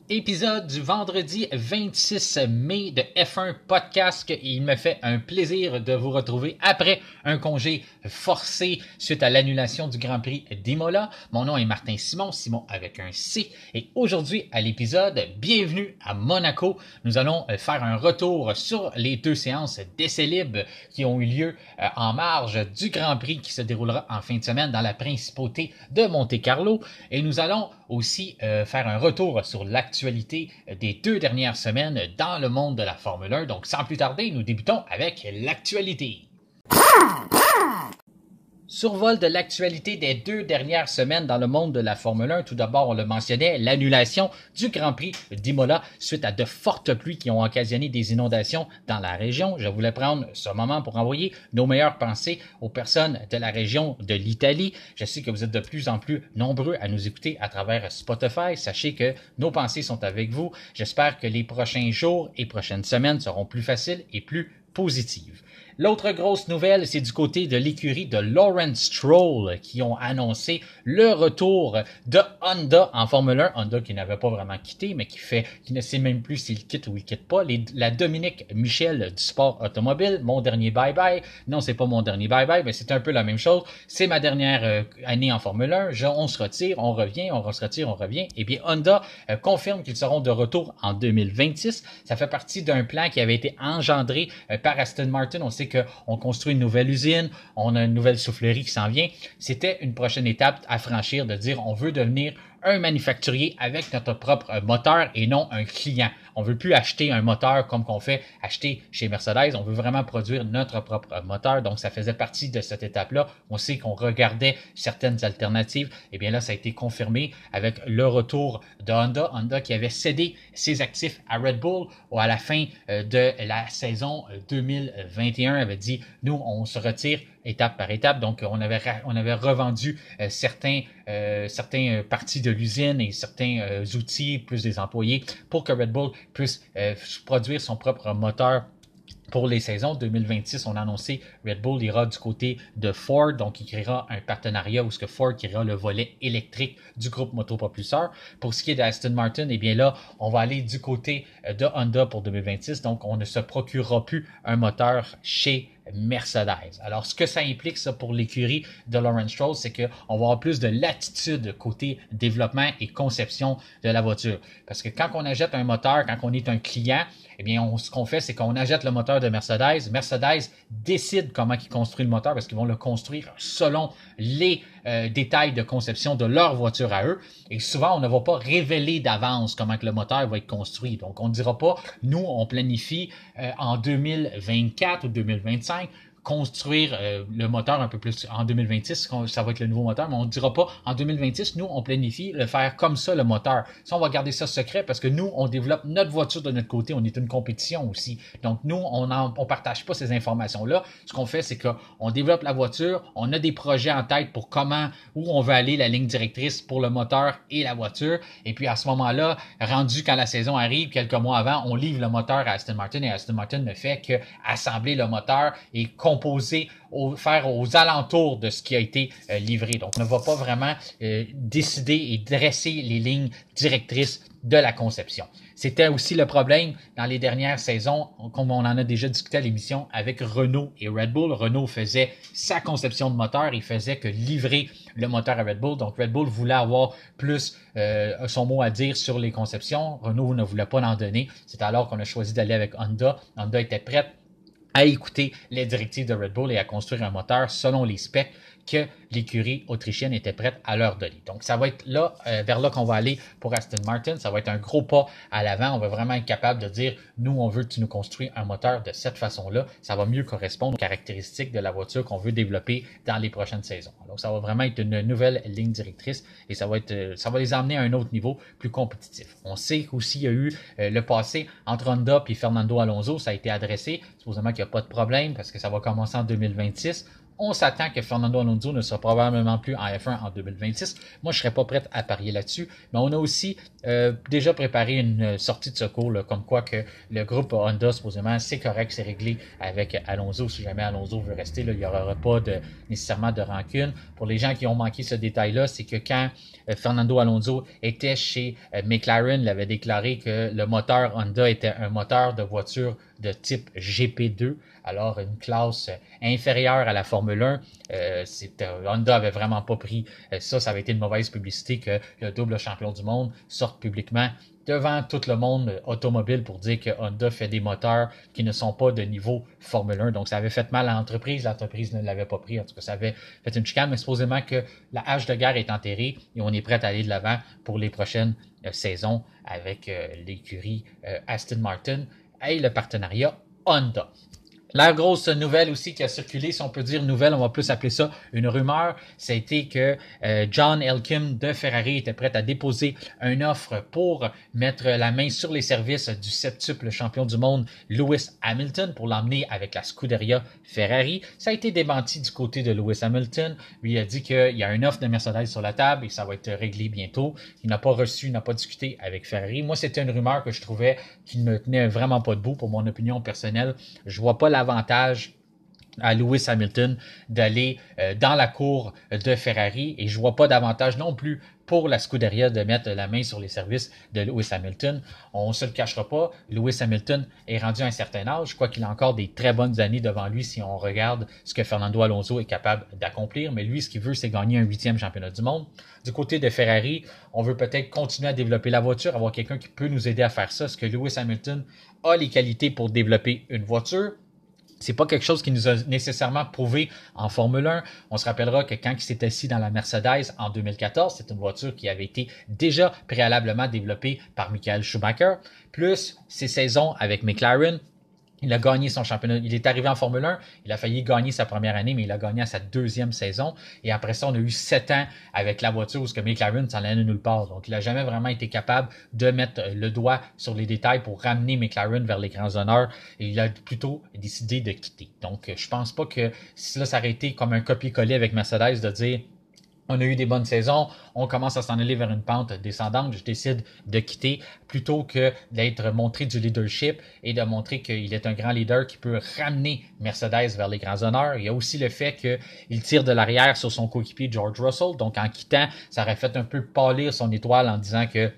Épisode du vendredi 26 mai de F1 Podcast. Il me fait un plaisir de vous retrouver après un congé forcé suite à l'annulation du Grand Prix d'Imola. Mon nom est Martin Simon, Simon avec un C. Et aujourd'hui à l'épisode, bienvenue à Monaco. Nous allons faire un retour sur les deux séances d'essais libres qui ont eu lieu en marge du Grand Prix qui se déroulera en fin de semaine dans la principauté de Monte-Carlo. Et nous allons aussi faire un retour sur l'actualité des deux dernières semaines dans le monde de la Formule 1. Donc, sans plus tarder, nous débutons avec l'actualité. Survol de l'actualité des deux dernières semaines dans le monde de la Formule 1. Tout d'abord, on le mentionnait, l'annulation du Grand Prix d'Imola suite à de fortes pluies qui ont occasionné des inondations dans la région. Je voulais prendre ce moment pour envoyer nos meilleures pensées aux personnes de la région de l'Italie. Je sais que vous êtes de plus en plus nombreux à nous écouter à travers Spotify. Sachez que nos pensées sont avec vous. J'espère que les prochains jours et prochaines semaines seront plus faciles et plus positives. L'autre grosse nouvelle, c'est du côté de l'écurie de Lawrence Stroll qui ont annoncé le retour de Honda en Formule 1. Honda qui n'avait pas vraiment quitté, mais qui ne sait même plus s'il quitte ou il quitte pas. La Dominique Michel du sport automobile, mon dernier bye-bye. Non, c'est pas mon dernier bye-bye, mais c'est un peu la même chose. C'est ma dernière année en Formule 1. On se retire, on revient, on se retire, on revient. Et bien, Honda confirme qu'ils seront de retour en 2026. Ça fait partie d'un plan qui avait été engendré par Aston Martin. On sait qu'on construit une nouvelle usine, on a une nouvelle soufflerie qui s'en vient. C'était une prochaine étape à franchir de dire on veut devenir un manufacturier avec notre propre moteur et non un client. On veut plus acheter un moteur comme qu'on fait acheter chez Mercedes. On veut vraiment produire notre propre moteur. Donc, ça faisait partie de cette étape-là. On sait qu'on regardait certaines alternatives. Et bien là, ça a été confirmé avec le retour de Honda. Honda qui avait cédé ses actifs à Red Bull à la fin de la saison 2021 avait dit, nous, on se retire étape par étape. Donc, on avait revendu certains parties de l'usine et certains outils, plus des employés, pour que Red Bull puisse produire son propre moteur. Pour les saisons 2026, on a annoncé Red Bull ira du côté de Ford, donc il créera un partenariat où ce que Ford créera le volet électrique du groupe motopropulseur. Pour ce qui est d'Aston Martin, eh bien là, on va aller du côté de Honda pour 2026, donc on ne se procurera plus un moteur chez Mercedes. Alors, ce que ça implique, ça, pour l'écurie de Lawrence Stroll, c'est qu'on va avoir plus de latitude côté développement et conception de la voiture. Parce que quand on achète un moteur, quand on est un client, eh bien, ce qu'on fait, c'est qu'on achète le moteur de Mercedes. Mercedes décide comment ils construisent le moteur parce qu'ils vont le construire selon les détails de conception de leur voiture à eux. Et souvent, on ne va pas révéler d'avance comment que le moteur va être construit. Donc, on ne dira pas, nous, on planifie en 2024 ou 2025 construire le moteur un peu plus en 2026, ça va être le nouveau moteur, mais on ne dira pas en 2026, nous, on planifie le faire comme ça, le moteur. Ça, on va garder ça secret parce que nous, on développe notre voiture de notre côté, on est une compétition aussi. Donc, nous, on partage pas ces informations-là. Ce qu'on fait, c'est qu'on développe la voiture, on a des projets en tête pour où on veut aller, la ligne directrice pour le moteur et la voiture. Et puis, à ce moment-là, rendu quand la saison arrive, quelques mois avant, on livre le moteur à Aston Martin et Aston Martin ne fait que assembler le moteur et composer, faire aux alentours de ce qui a été livré. Donc, on ne va pas vraiment décider et dresser les lignes directrices de la conception. C'était aussi le problème dans les dernières saisons, comme on en a déjà discuté à l'émission, avec Renault et Red Bull. Renault faisait sa conception de moteur, il faisait que livrer le moteur à Red Bull. Donc, Red Bull voulait avoir plus son mot à dire sur les conceptions. Renault ne voulait pas en donner. C'est alors qu'on a choisi d'aller avec Honda. Honda était prête à écouter les directives de Red Bull et à construire un moteur selon les specs que l'écurie autrichienne était prête à leur donner. Donc, ça va être là, vers là qu'on va aller pour Aston Martin. Ça va être un gros pas à l'avant. On va vraiment être capable de dire, nous, on veut que tu nous construis un moteur de cette façon-là. Ça va mieux correspondre aux caractéristiques de la voiture qu'on veut développer dans les prochaines saisons. Donc, ça va vraiment être une nouvelle ligne directrice et ça va les emmener à un autre niveau plus compétitif. On sait qu'aussi, il y a eu le passé entre Honda et Fernando Alonso. Ça a été adressé. Supposément qu'il n'y a pas de problème parce que ça va commencer en 2026. On s'attend que Fernando Alonso ne sera probablement plus en F1 en 2026. Moi, je serais pas prêt à parier là-dessus. Mais on a aussi déjà préparé une sortie de secours, là, comme quoi que le groupe Honda, supposément, c'est correct, c'est réglé avec Alonso. Si jamais Alonso veut rester, là, il n'y aura pas nécessairement de rancune. Pour les gens qui ont manqué ce détail-là, c'est que quand Fernando Alonso était chez McLaren, il avait déclaré que le moteur Honda était un moteur de voiture de type GP2, alors une classe inférieure à la Formule 1. Honda avait vraiment pas pris ça. Ça avait été une mauvaise publicité que le double champion du monde sorte publiquement devant tout le monde automobile pour dire que Honda fait des moteurs qui ne sont pas de niveau Formule 1. Donc, ça avait fait mal à l'entreprise. L'entreprise ne l'avait pas pris. En tout cas, ça avait fait une chicane. Mais supposément que la hache de guerre est enterrée et on est prêt à aller de l'avant pour les prochaines saisons avec l'écurie Aston Martin et le partenariat Honda. La grosse nouvelle aussi qui a circulé, si on peut dire nouvelle, on va plus appeler ça une rumeur, ça a été que John Elkann de Ferrari était prêt à déposer une offre pour mettre la main sur les services du septuple champion du monde Lewis Hamilton pour l'emmener avec la Scuderia Ferrari. Ça a été démenti du côté de Lewis Hamilton. Lui a dit qu'il y a une offre de Mercedes sur la table et ça va être réglé bientôt. Il n'a pas reçu, il n'a pas discuté avec Ferrari. Moi, c'était une rumeur que je trouvais qui ne tenait vraiment pas debout pour mon opinion personnelle. Je vois pas l'avantage à Lewis Hamilton d'aller dans la cour de Ferrari et je vois pas d'avantage non plus pour la Scuderia de mettre la main sur les services de Lewis Hamilton. On ne se le cachera pas, Lewis Hamilton est rendu à un certain âge. Je crois qu'il a encore des très bonnes années devant lui si on regarde ce que Fernando Alonso est capable d'accomplir. Mais lui, ce qu'il veut, c'est gagner un 8e championnat du monde. Du côté de Ferrari, on veut peut-être continuer à développer la voiture, avoir quelqu'un qui peut nous aider à faire ça. Est-ce que Lewis Hamilton a les qualités pour développer une voiture? C'est pas quelque chose qui nous a nécessairement prouvé en Formule 1. On se rappellera que quand il s'est assis dans la Mercedes en 2014, c'est une voiture qui avait été déjà préalablement développée par Michael Schumacher, plus ses saisons avec McLaren. Il a gagné son championnat. Il est arrivé en Formule 1. Il a failli gagner sa première année, mais il a gagné à sa 2e saison. Et après ça, on a eu 7 ans avec la voiture où ce que McLaren s'en allait nulle part. Donc, il n'a jamais vraiment été capable de mettre le doigt sur les détails pour ramener McLaren vers les grands honneurs. Et il a plutôt décidé de quitter. Donc, je pense pas que si là, ça aurait été comme un copier-coller avec Mercedes de dire on a eu des bonnes saisons, on commence à s'en aller vers une pente descendante, je décide de quitter plutôt que d'être montré du leadership et de montrer qu'il est un grand leader qui peut ramener Mercedes vers les grands honneurs. Il y a aussi le fait qu'il tire de l'arrière sur son coéquipier George Russell, donc en quittant, ça aurait fait un peu pâlir son étoile en disant que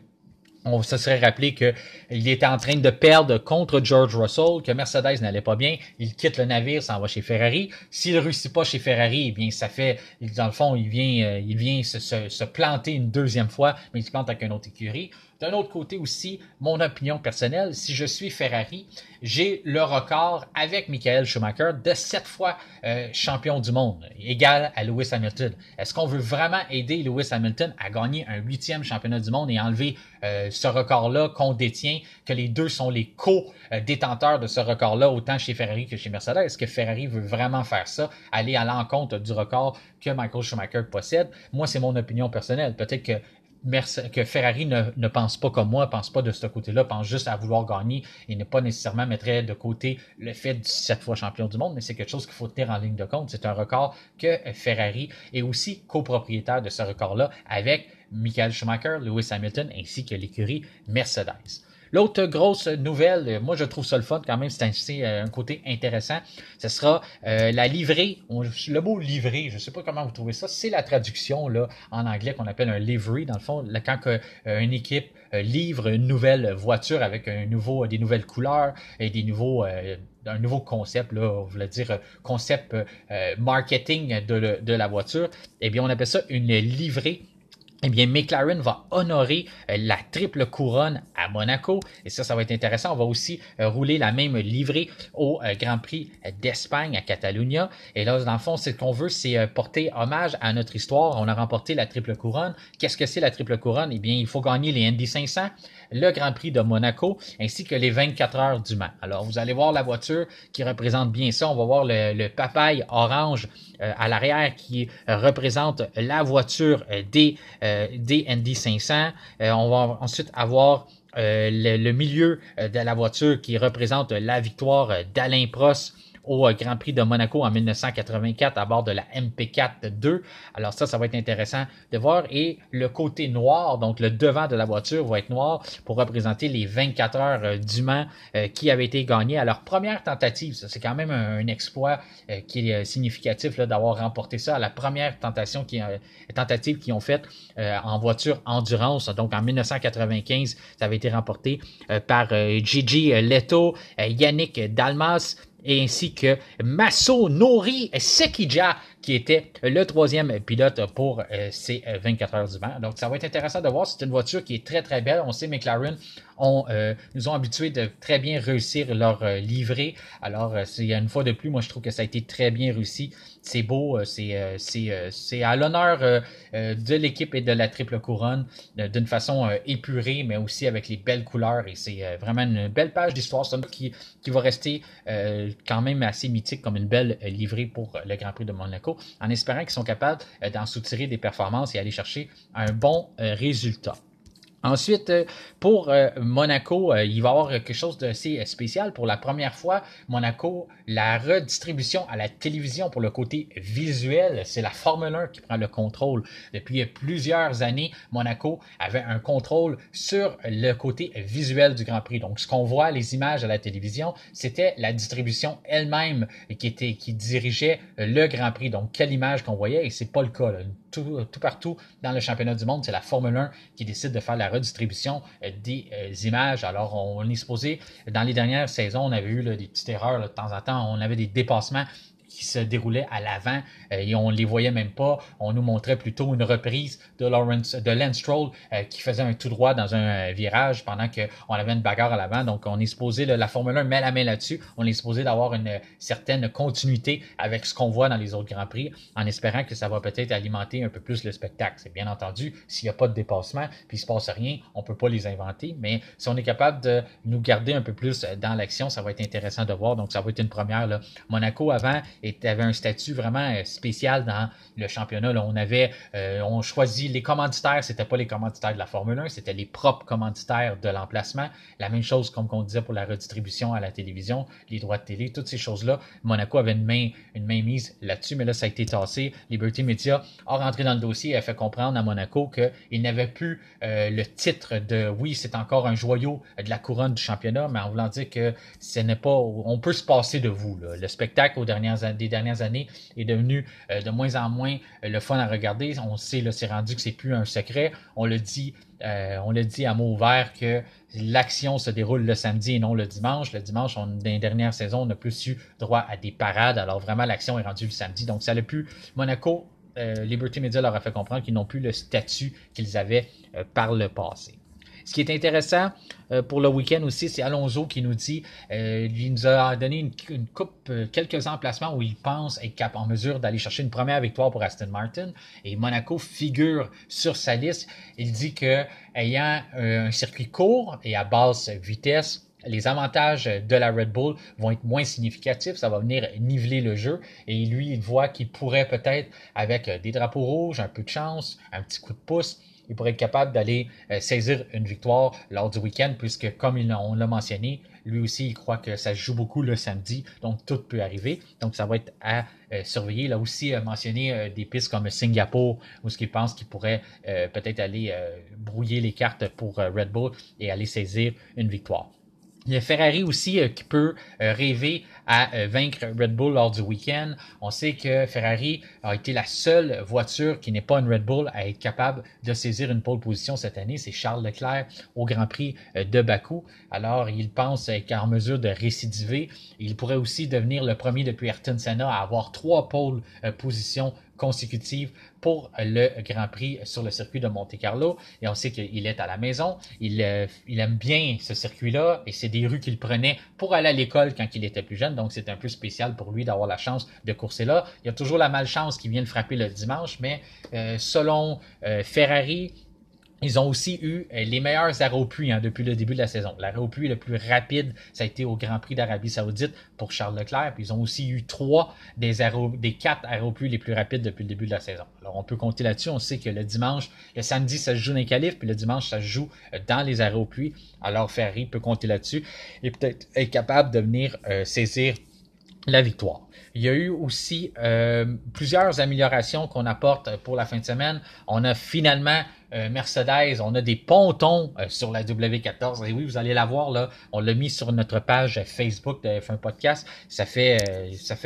on se serait rappelé qu'il était en train de perdre contre George Russell, que Mercedes n'allait pas bien. Il quitte le navire, s'en va chez Ferrari. S'il ne réussit pas chez Ferrari, eh bien, ça fait, dans le fond, il vient se planter une 2e fois, mais il se plante avec une autre écurie. D'un autre côté aussi, mon opinion personnelle, si je suis Ferrari, j'ai le record avec Michael Schumacher de 7 fois champion du monde, égal à Lewis Hamilton. Est-ce qu'on veut vraiment aider Lewis Hamilton à gagner un 8e championnat du monde et enlever ce record-là qu'on détient, que les deux sont les co-détenteurs de ce record-là, autant chez Ferrari que chez Mercedes? Est-ce que Ferrari veut vraiment faire ça, aller à l'encontre du record que Michael Schumacher possède? Moi, c'est mon opinion personnelle. Peut-être que Ferrari ne pense pas comme moi, pense pas de ce côté-là, pense juste à vouloir gagner et ne pas nécessairement mettrait de côté le fait du 7 fois champion du monde, mais c'est quelque chose qu'il faut tenir en ligne de compte. C'est un record que Ferrari est aussi copropriétaire de ce record-là avec Michael Schumacher, Lewis Hamilton ainsi que l'écurie Mercedes. L'autre grosse nouvelle, moi je trouve ça le fun quand même, c'est un côté intéressant, ce sera la livrée, le mot livrée, je sais pas comment vous trouvez ça, c'est la traduction là en anglais qu'on appelle un livery, dans le fond, là, quand une équipe livre une nouvelle voiture avec des nouvelles couleurs et un nouveau concept, là, on voulait dire concept marketing de la voiture, eh bien on appelle ça une livrée. Eh bien, McLaren va honorer la triple couronne à Monaco. Et ça va être intéressant. On va aussi rouler la même livrée au Grand Prix d'Espagne à Catalunya. Et là, dans le fond, ce qu'on veut, c'est porter hommage à notre histoire. On a remporté la triple couronne. Qu'est-ce que c'est la triple couronne? Eh bien, il faut gagner les Indy 500, le Grand Prix de Monaco, ainsi que les 24 heures du Mans. Alors, vous allez voir la voiture qui représente bien ça. On va voir le papaye orange à l'arrière qui représente la voiture des Indy 500. On va ensuite avoir le milieu de la voiture qui représente la victoire d'Alain Prost au Grand Prix de Monaco en 1984 à bord de la MP4-2. Alors ça va être intéressant de voir. Et le côté noir, donc le devant de la voiture va être noir pour représenter les 24 heures du Mans qui avaient été gagnées à leur première tentative. Ça, c'est quand même un exploit qui est significatif là, d'avoir remporté ça à la première tentative qu'ils ont faite en voiture endurance. Donc en 1995, ça avait été remporté par Gigi Leto, Yannick Dalmas, et ainsi que Masanori Sekija, qui était le troisième pilote pour ces 24 heures du Mans. Donc, ça va être intéressant de voir. C'est une voiture qui est très, très belle. On sait McLaren nous ont habitués de très bien réussir leur livrée. Alors, c'est une fois de plus, moi, je trouve que ça a été très bien réussi. C'est beau, c'est à l'honneur de l'équipe et de la triple couronne d'une façon épurée, mais aussi avec les belles couleurs. Et c'est vraiment une belle page d'histoire qui va rester quand même assez mythique comme une belle livrée pour le Grand Prix de Monaco, en espérant qu'ils sont capables d'en soutirer des performances et aller chercher un bon résultat. Ensuite, pour Monaco, il va y avoir quelque chose d'assez spécial. Pour la première fois, Monaco, la redistribution à la télévision pour le côté visuel, c'est la Formule 1 qui prend le contrôle. Depuis plusieurs années, Monaco avait un contrôle sur le côté visuel du Grand Prix. Donc, ce qu'on voit, les images à la télévision, c'était la distribution elle-même qui dirigeait le Grand Prix. Donc, quelle image qu'on voyait, et c'est pas le cas, là. Tout partout dans le championnat du monde, c'est la Formule 1 qui décide de faire la redistribution des images. Alors, on est supposé, dans les dernières saisons, on avait eu là, des petites erreurs là, de temps en temps, on avait des dépassements qui se déroulaient à l'avant et on ne les voyait même pas. On nous montrait plutôt une reprise de Lance Stroll qui faisait un tout droit dans un virage pendant qu'on avait une bagarre à l'avant. Donc, on est supposé, la Formule 1 met la main là-dessus. On est supposé d'avoir une certaine continuité avec ce qu'on voit dans les autres Grands Prix, en espérant que ça va peut-être alimenter un peu plus le spectacle. C'est bien entendu, s'il n'y a pas de dépassement puis il ne se passe rien, on ne peut pas les inventer. Mais si on est capable de nous garder un peu plus dans l'action, ça va être intéressant de voir. Donc, ça va être une première, là. Monaco, avant, avait un statut vraiment spécial dans le championnat. Là, on choisit les commanditaires, c'était pas les commanditaires de la Formule 1, c'était les propres commanditaires de l'emplacement. La même chose comme qu'on disait pour la redistribution à la télévision, les droits de télé, toutes ces choses-là. Monaco avait une main mise là-dessus, mais là, ça a été tassé. Liberty Media a rentré dans le dossier et a fait comprendre à Monaco qu'il n'avait plus le titre de, oui, c'est encore un joyau de la couronne du championnat, mais en voulant dire que ce n'est pas, on peut se passer de vous, là. Le spectacle des dernières années est devenu de moins en moins le fun à regarder. On sait, là, c'est rendu que c'est plus un secret. On le dit à mot ouvert que l'action se déroule le samedi et non le dimanche. Le dimanche, dans les dernières saisons, on n'a plus eu droit à des parades. Alors vraiment, l'action est rendue le samedi. Donc, ça n'a plus. Monaco, Liberty Media leur a fait comprendre qu'ils n'ont plus le statut qu'ils avaient par le passé. Ce qui est intéressant pour le week-end aussi, c'est Alonso qui nous dit, il nous a donné une coupe, quelques emplacements où il pense être en mesure d'aller chercher une première victoire pour Aston Martin. Et Monaco figure sur sa liste. Il dit que ayant un circuit court et à basse vitesse, les avantages de la Red Bull vont être moins significatifs, ça va venir niveler le jeu et lui, il voit qu'il pourrait peut-être, avec des drapeaux rouges, un peu de chance, un petit coup de pouce, il pourrait être capable d'aller saisir une victoire lors du week-end, puisque comme on l'a mentionné, lui aussi, il croit que ça se joue beaucoup le samedi, donc tout peut arriver. Donc, ça va être à surveiller. Là aussi, mentionné des pistes comme Singapour, où ce qu'il pense qu'il pourrait peut-être aller brouiller les cartes pour Red Bull et aller saisir une victoire. Il y a Ferrari aussi qui peut rêver à vaincre Red Bull lors du week-end. On sait que Ferrari a été la seule voiture qui n'est pas une Red Bull à être capable de saisir une pole position cette année. C'est Charles Leclerc au Grand Prix de Bakou. Alors, il pense être en mesure de récidiver. Il pourrait aussi devenir le premier depuis Ayrton Senna à avoir 3 pole positions consécutives pour le Grand Prix sur le circuit de Monte-Carlo. Et on sait qu'il est à la maison. Il aime bien ce circuit-là et c'est des rues qu'il prenait pour aller à l'école quand il était plus jeune. Donc, c'est un peu spécial pour lui d'avoir la chance de courser là. Il y a toujours la malchance qui vient le frapper le dimanche, mais selon Ferrari, ils ont aussi eu les meilleurs arrêts au puits depuis le début de la saison. L'arrêt au puits le plus rapide, ça a été au Grand Prix d'Arabie Saoudite pour Charles Leclerc. Puis ils ont aussi eu 3 des 4 arrêts au puits les plus rapides depuis le début de la saison. Alors on peut compter là-dessus. On sait que le samedi, ça se joue dans les qualifs, puis le dimanche, ça se joue dans les arrêts au puits. Alors Ferrari peut compter là-dessus et peut-être être capable de venir saisir la victoire. Il y a eu aussi plusieurs améliorations qu'on apporte pour la fin de semaine. On a finalement Mercedes, on a des pontons sur la W14. Et oui, vous allez la voir là. On l'a mis sur notre page Facebook de F1 Podcast. Ça fait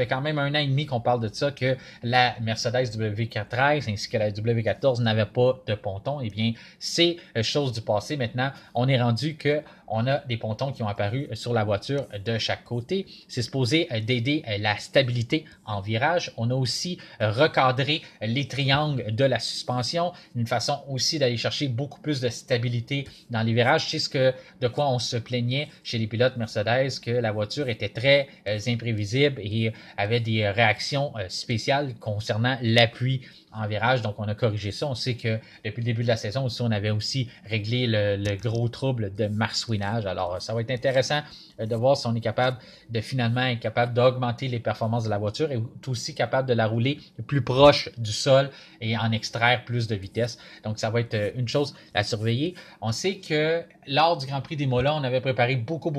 quand même 1 an et demi qu'on parle de ça, que la Mercedes W13 ainsi que la W14 n'avaient pas de pontons. Eh bien, c'est chose du passé. Maintenant, on est rendu que on a des pontons qui ont apparu sur la voiture de chaque côté. C'est supposé d'aider la stabilité en virage. On a aussi recadré les triangles de la suspension, une façon aussi d'aller chercher beaucoup plus de stabilité dans les virages. C'est de quoi on se plaignait chez les pilotes Mercedes, que la voiture était très imprévisible et avait des réactions spéciales concernant l'appui en virage. Donc, on a corrigé ça. On sait que depuis le début de la saison aussi, on avait aussi réglé le gros trouble de marsouinage. Alors, ça va être intéressant de voir si on est capable de finalement être capable d'augmenter les performances de la voiture et aussi capable de la rouler plus proche du sol et en extraire plus de vitesse. Donc, ça va être une chose à surveiller. On sait que lors du Grand Prix d'Imola, on avait préparé beaucoup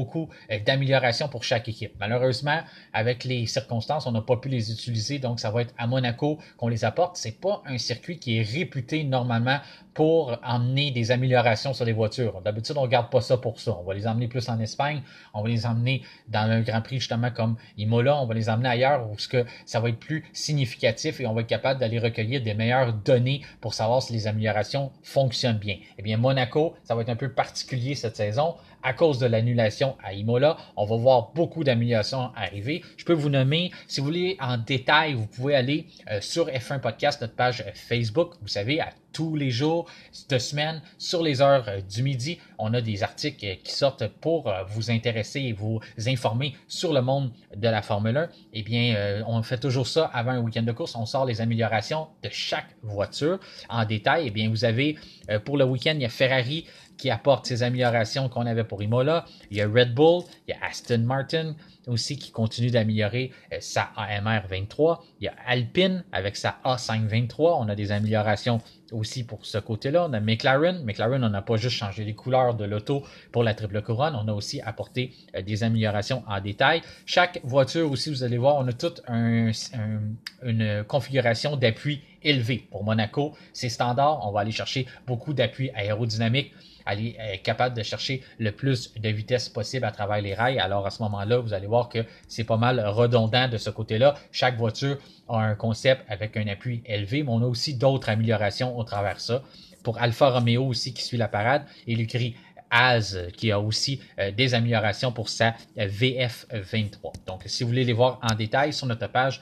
d'améliorations pour chaque équipe. Malheureusement, avec les circonstances, on n'a pas pu les utiliser. Donc, ça va être à Monaco qu'on les apporte. C'est pas un circuit qui est réputé normalement pour emmener des améliorations sur les voitures. D'habitude, on ne regarde pas ça pour ça. On va les emmener plus en Espagne, on va les emmener dans un Grand Prix justement comme Imola, on va les emmener ailleurs où ça va être plus significatif et on va être capable d'aller recueillir des meilleures données pour savoir si les améliorations fonctionnent bien. Eh bien, Monaco, ça va être un peu particulier cette saison. À cause de l'annulation à Imola, on va voir beaucoup d'améliorations arriver. Je peux vous nommer, si vous voulez en détail, vous pouvez aller sur F1 Podcast, notre page Facebook. Vous savez, à tous les jours de semaine, sur les heures du midi, on a des articles qui sortent pour vous intéresser et vous informer sur le monde de la Formule 1. Eh bien, on fait toujours ça avant un week-end de course. On sort les améliorations de chaque voiture en détail. Eh bien, vous avez, pour le week-end, il y a Ferrari qui apporte ces améliorations qu'on avait pour Imola. Il y a Red Bull, il y a Aston Martin aussi qui continue d'améliorer sa AMR 23. Il y a Alpine avec sa A523. On a des améliorations aussi pour ce côté-là. On a McLaren. McLaren, on n'a pas juste changé les couleurs de l'auto pour la triple couronne. On a aussi apporté des améliorations en détail. Chaque voiture aussi, vous allez voir, on a toute une configuration d'appui élevé. Pour Monaco, c'est standard. On va aller chercher beaucoup d'appui aérodynamique, aller être capable de chercher le plus de vitesse possible à travers les rails. Alors à ce moment-là, vous allez voir que c'est pas mal redondant de ce côté-là. Chaque voiture a un concept avec un appui élevé, mais on a aussi d'autres améliorations au travers de ça. Pour Alfa Romeo aussi qui suit la parade, et l'écrit As qui a aussi des améliorations pour sa VF23. Donc, si vous voulez les voir en détail sur notre page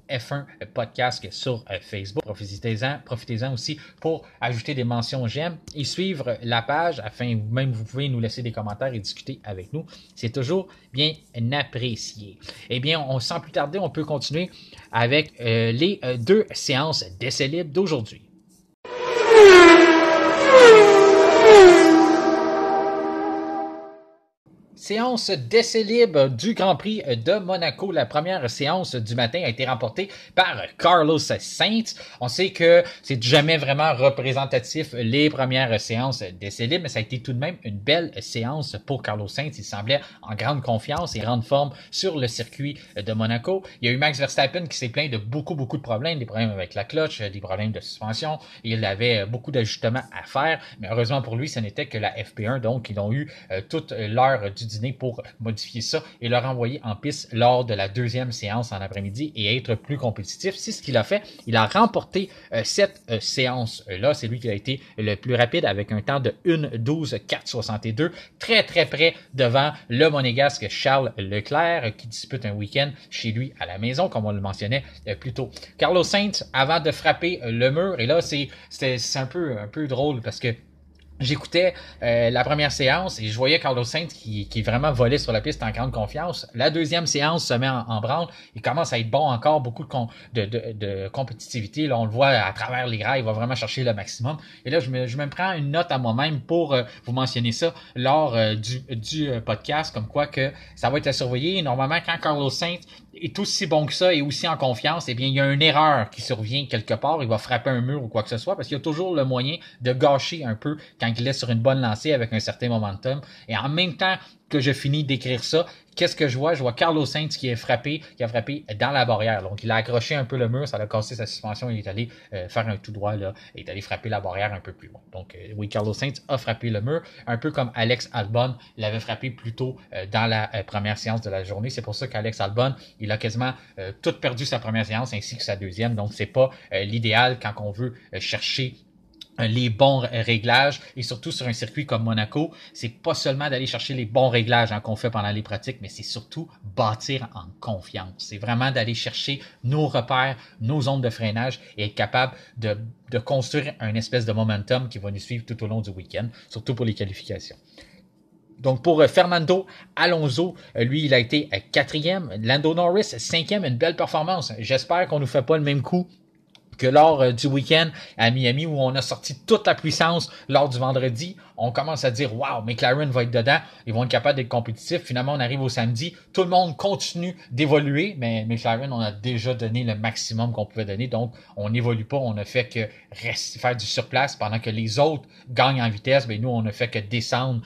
F1 Podcast sur Facebook, profitez-en aussi pour ajouter des mentions j'aime et suivre la page afin même vous pouvez nous laisser des commentaires et discuter avec nous. C'est toujours bien apprécié. Eh bien, sans plus tarder, on peut continuer avec les 2 séances d'essais libres d'aujourd'hui. Séance d'essai libre du Grand Prix de Monaco. La première séance du matin a été remportée par Carlos Sainz. On sait que c'est jamais vraiment représentatif les premières séances d'essai libre, mais ça a été tout de même une belle séance pour Carlos Sainz. Il semblait en grande confiance et grande forme sur le circuit de Monaco. Il y a eu Max Verstappen qui s'est plaint de beaucoup de problèmes, des problèmes avec la clutch, des problèmes de suspension. Il avait beaucoup d'ajustements à faire, mais heureusement pour lui, ce n'était que la FP1, donc ils ont eu toute l'heure du dîner pour modifier ça et le renvoyer en piste lors de la deuxième séance en après-midi et être plus compétitif. C'est ce qu'il a fait. Il a remporté cette séance-là. C'est lui qui a été le plus rapide avec un temps de 1:12.462, très près devant le monégasque Charles Leclerc qui dispute un week-end chez lui à la maison, comme on le mentionnait plus tôt. Carlos Sainz, avant de frapper le mur, et là c'est un peu drôle parce que j'écoutais la première séance et je voyais Carlos Sainz qui vraiment volait sur la piste en grande confiance. La deuxième séance se met en branle. Il commence à être bon encore, beaucoup de compétitivité. Là, on le voit à travers les rails, il va vraiment chercher le maximum. Et là, je me prends une note à moi-même pour vous mentionner ça lors du podcast, comme quoi que ça va être à surveiller. Normalement, quand Carlos Sainz est aussi bon que ça et aussi en confiance, eh bien, il y a une erreur qui survient quelque part. Il va frapper un mur ou quoi que ce soit parce qu'il y a toujours le moyen de gâcher un peu quand il est sur une bonne lancée avec un certain momentum. Et en même temps que je finis d'écrire ça, qu'est-ce que je vois? Je vois Carlos Sainz qui a frappé dans la barrière. Donc, il a accroché un peu le mur, ça a cassé sa suspension, il est allé faire un tout droit, là, il est allé frapper la barrière un peu plus loin. Donc, oui, Carlos Sainz a frappé le mur, un peu comme Alex Albon l'avait frappé plus tôt dans la première séance de la journée. C'est pour ça qu'Alex Albon, il a quasiment tout perdu sa première séance ainsi que sa deuxième. Donc, c'est pas l'idéal quand on veut chercher les bons réglages et surtout sur un circuit comme Monaco, c'est pas seulement d'aller chercher les bons réglages qu'on fait pendant les pratiques, mais c'est surtout bâtir en confiance. C'est vraiment d'aller chercher nos repères, nos zones de freinage et être capable de construire un espèce de momentum qui va nous suivre tout au long du week-end, surtout pour les qualifications. Donc, pour Fernando Alonso, lui, il a été quatrième. Lando Norris, cinquième, une belle performance. J'espère qu'on ne nous fait pas le même coup que lors du week-end à Miami où on a sorti toute la puissance lors du vendredi. On commence à dire « Wow, McLaren va être dedans, ils vont être capables d'être compétitifs. » Finalement, on arrive au samedi, tout le monde continue d'évoluer, mais McLaren, on a déjà donné le maximum qu'on pouvait donner, donc on n'évolue pas, on ne fait que faire du surplace pendant que les autres gagnent en vitesse. Nous, on ne fait que descendre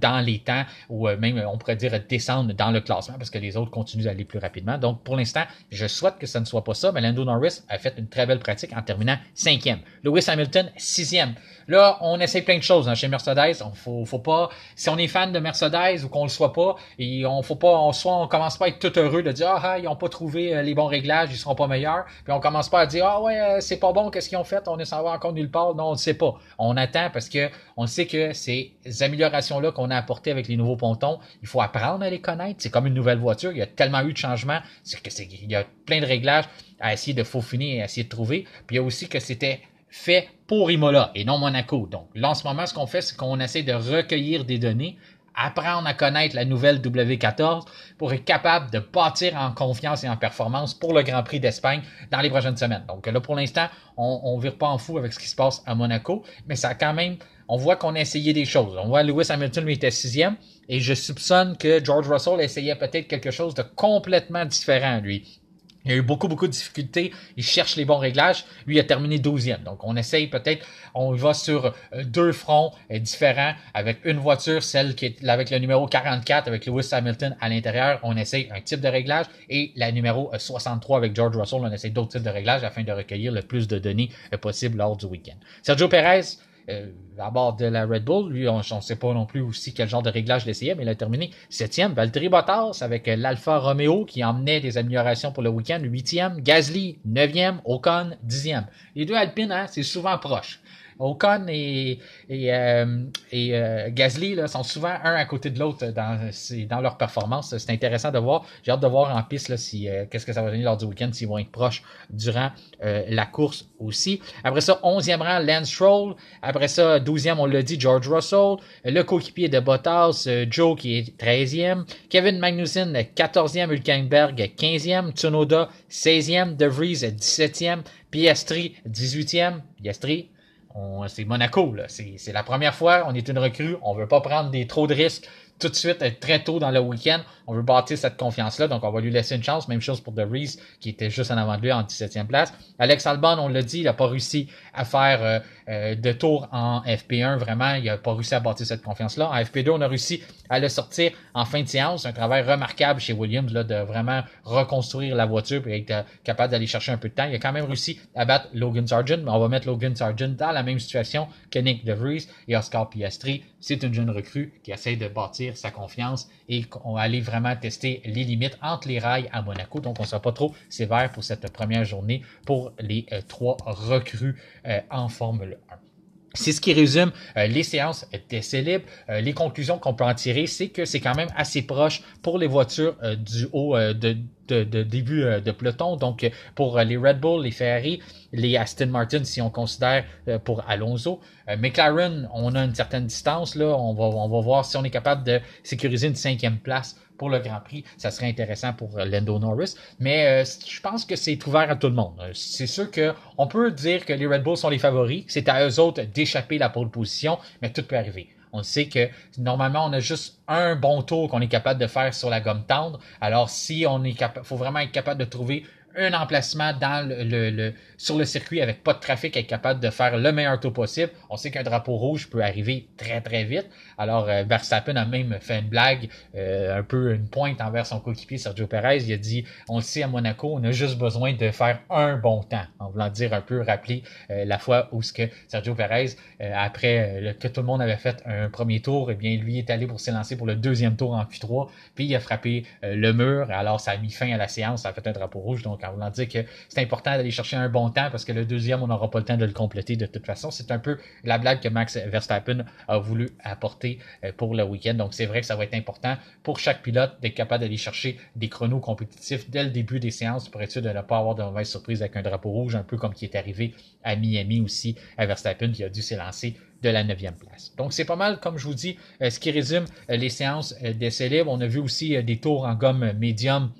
dans les temps ou même, on pourrait dire, descendre dans le classement parce que les autres continuent d'aller plus rapidement. Donc, pour l'instant, je souhaite que ça ne soit pas ça, mais Lando Norris a fait une très belle pratique en terminant cinquième. Lewis Hamilton, sixième. Là, on essaie plein de choses chez Mercedes. Faut pas, si on est fan de Mercedes ou qu'on le soit pas, et on commence pas à être tout heureux de dire ils ont pas trouvé les bons réglages, ils seront pas meilleurs. Puis on commence pas à dire c'est pas bon, qu'est-ce qu'ils ont fait, on est sans voir encore nulle part. Non, on le sait pas. On attend parce que on sait que ces améliorations là qu'on a apportées avec les nouveaux pontons, il faut apprendre à les connaître. C'est comme une nouvelle voiture. Il y a tellement eu de changements, il y a plein de réglages à essayer de faufiner et à essayer de trouver. Puis il y a aussi que c'était fait pour Imola et non Monaco. Donc là, en ce moment, ce qu'on fait, c'est qu'on essaie de recueillir des données, apprendre à connaître la nouvelle W14 pour être capable de bâtir en confiance et en performance pour le Grand Prix d'Espagne dans les prochaines semaines. Donc là, pour l'instant, on vire pas en fou avec ce qui se passe à Monaco, mais ça a quand même, on voit qu'on a essayé des choses. On voit Lewis Hamilton, lui, était sixième, et je soupçonne que George Russell essayait peut-être quelque chose de complètement différent, lui. Il a eu beaucoup de difficultés. Il cherche les bons réglages. Lui, il a terminé 12e. Donc, on essaye peut-être, on va sur deux fronts différents avec une voiture, celle qui est avec le numéro 44 avec Lewis Hamilton à l'intérieur. On essaye un type de réglage et la numéro 63 avec George Russell, on essaye d'autres types de réglages afin de recueillir le plus de données possible lors du week-end. Sergio Perez, à bord de la Red Bull, lui, on ne sait pas non plus aussi quel genre de réglage il essayait, mais il a terminé 7e. Valtteri Bottas avec l'Alfa Romeo qui emmenait des améliorations pour le week-end, 8e. Gasly, 9e. Ocon, 10e. Les deux Alpines, c'est souvent proche. Ocon et Gasly là, sont souvent un à côté de l'autre dans leur performance. C'est intéressant de voir. J'ai hâte de voir en piste là, si qu'est-ce que ça va donner lors du week-end, s'ils vont être proches durant la course aussi. Après ça, 11e rang, Lance Stroll. Après ça, 12e, on l'a dit, George Russell. Le coéquipier de Bottas, Joe, qui est 13e. Kevin Magnussen, 14e. Hülkenberg, 15e. Tsunoda, 16e. De Vries, 17e. Piastri, 18e. Piastri, c'est Monaco, là. C'est la première fois, on est une recrue, on veut pas prendre trop de risques tout de suite, très tôt dans le week-end. On veut bâtir cette confiance-là, donc on va lui laisser une chance. Même chose pour De Vries, qui était juste en avant de lui en 17e place. Alex Albon, on l'a dit, il n'a pas réussi à faire de tour en FP1. Vraiment, il n'a pas réussi à bâtir cette confiance-là. En FP2, on a réussi à le sortir en fin de séance. Un travail remarquable chez Williams là, de vraiment reconstruire la voiture et être capable d'aller chercher un peu de temps. Il a quand même réussi à battre Logan Sargent, mais on va mettre Logan Sargent dans la même situation que Nick De Vries et Oscar Piastri. C'est une jeune recrue qui essaie de bâtir sa confiance et on va aller vraiment tester les limites entre les rails à Monaco. Donc, on ne sera pas trop sévère pour cette première journée pour les trois recrues en Formule 1. C'est ce qui résume les séances d'essais libres. Les conclusions qu'on peut en tirer, c'est que c'est quand même assez proche pour les voitures du haut de début de peloton. Donc, pour les Red Bull, les Ferrari, les Aston Martin, si on considère pour Alonso. McLaren, on a une certaine distance. Là, on va voir si on est capable de sécuriser une 5e place pour le Grand Prix. Ça serait intéressant pour Lando Norris. Mais je pense que c'est ouvert à tout le monde. C'est sûr qu'on peut dire que les Red Bull sont les favoris. C'est à eux autres d'échapper la pole position, mais tout peut arriver. On sait que normalement, on a juste un bon tour qu'on est capable de faire sur la gomme tendre. Alors, si on est capable, faut vraiment être capable de trouver un emplacement dans sur le circuit avec pas de trafic, être capable de faire le meilleur tour possible. On sait qu'un drapeau rouge peut arriver très très vite. Alors Verstappen a même fait une blague, un peu une pointe envers son coéquipier Sergio Perez. Il a dit, on le sait à Monaco, on a juste besoin de faire un bon temps. En voulant dire un peu, rappeler la fois où ce que Sergio Perez, après que tout le monde avait fait un premier tour, eh bien lui est allé pour s'élancer pour le deuxième tour en Q3, puis il a frappé le mur. Alors ça a mis fin à la séance, ça a fait un drapeau rouge. Donc en voulant dire que c'est important d'aller chercher un bon temps parce que le deuxième, on n'aura pas le temps de le compléter de toute façon. C'est un peu la blague que Max Verstappen a voulu apporter pour le week-end. Donc c'est vrai que ça va être important pour chaque pilote d'être capable d'aller chercher des chronos compétitifs dès le début des séances pour être sûr de ne pas avoir de mauvaises surprises avec un drapeau rouge, un peu comme qui est arrivé à Miami aussi à Verstappen qui a dû s'élancer de la 9e place. Donc c'est pas mal, comme je vous dis, ce qui résume les séances d'essais libres. On a vu aussi des tours en gomme médium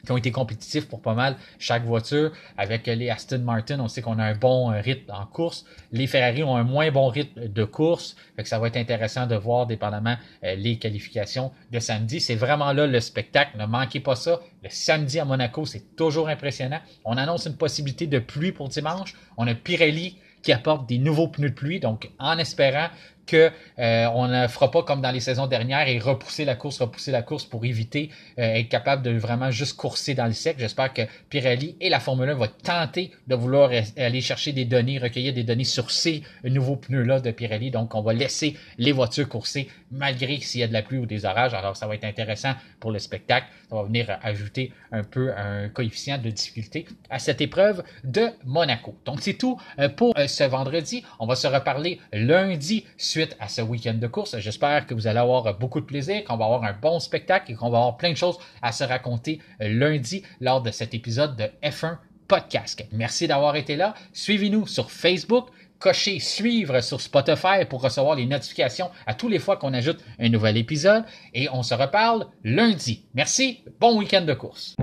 qui ont été compétitifs pour pas mal chaque voiture. Avec les Aston Martin, on sait qu'on a un bon rythme en course. Les Ferrari ont un moins bon rythme de course. Fait que ça va être intéressant de voir dépendamment les qualifications de samedi. C'est vraiment là le spectacle. Ne manquez pas ça. Le samedi à Monaco, c'est toujours impressionnant. On annonce une possibilité de pluie pour dimanche. On a Pirelli qui apporte des nouveaux pneus de pluie. Donc, en espérant que on ne fera pas comme dans les saisons dernières et repousser la course pour éviter être capable de vraiment juste courser dans le sec. J'espère que Pirelli et la Formule 1 vont tenter de vouloir aller chercher des données, recueillir des données sur ces nouveaux pneus-là de Pirelli. Donc, on va laisser les voitures courser malgré s'il y a de la pluie ou des orages. Alors, ça va être intéressant pour le spectacle. Ça va venir ajouter un peu un coefficient de difficulté à cette épreuve de Monaco. Donc, c'est tout pour ce vendredi. On va se reparler lundi suite à ce week-end de course. J'espère que vous allez avoir beaucoup de plaisir, qu'on va avoir un bon spectacle et qu'on va avoir plein de choses à se raconter lundi lors de cet épisode de F1 Podcast. Merci d'avoir été là. Suivez-nous sur Facebook. Cochez suivre sur Spotify pour recevoir les notifications à tous les fois qu'on ajoute un nouvel épisode. Et on se reparle lundi. Merci. Bon week-end de course.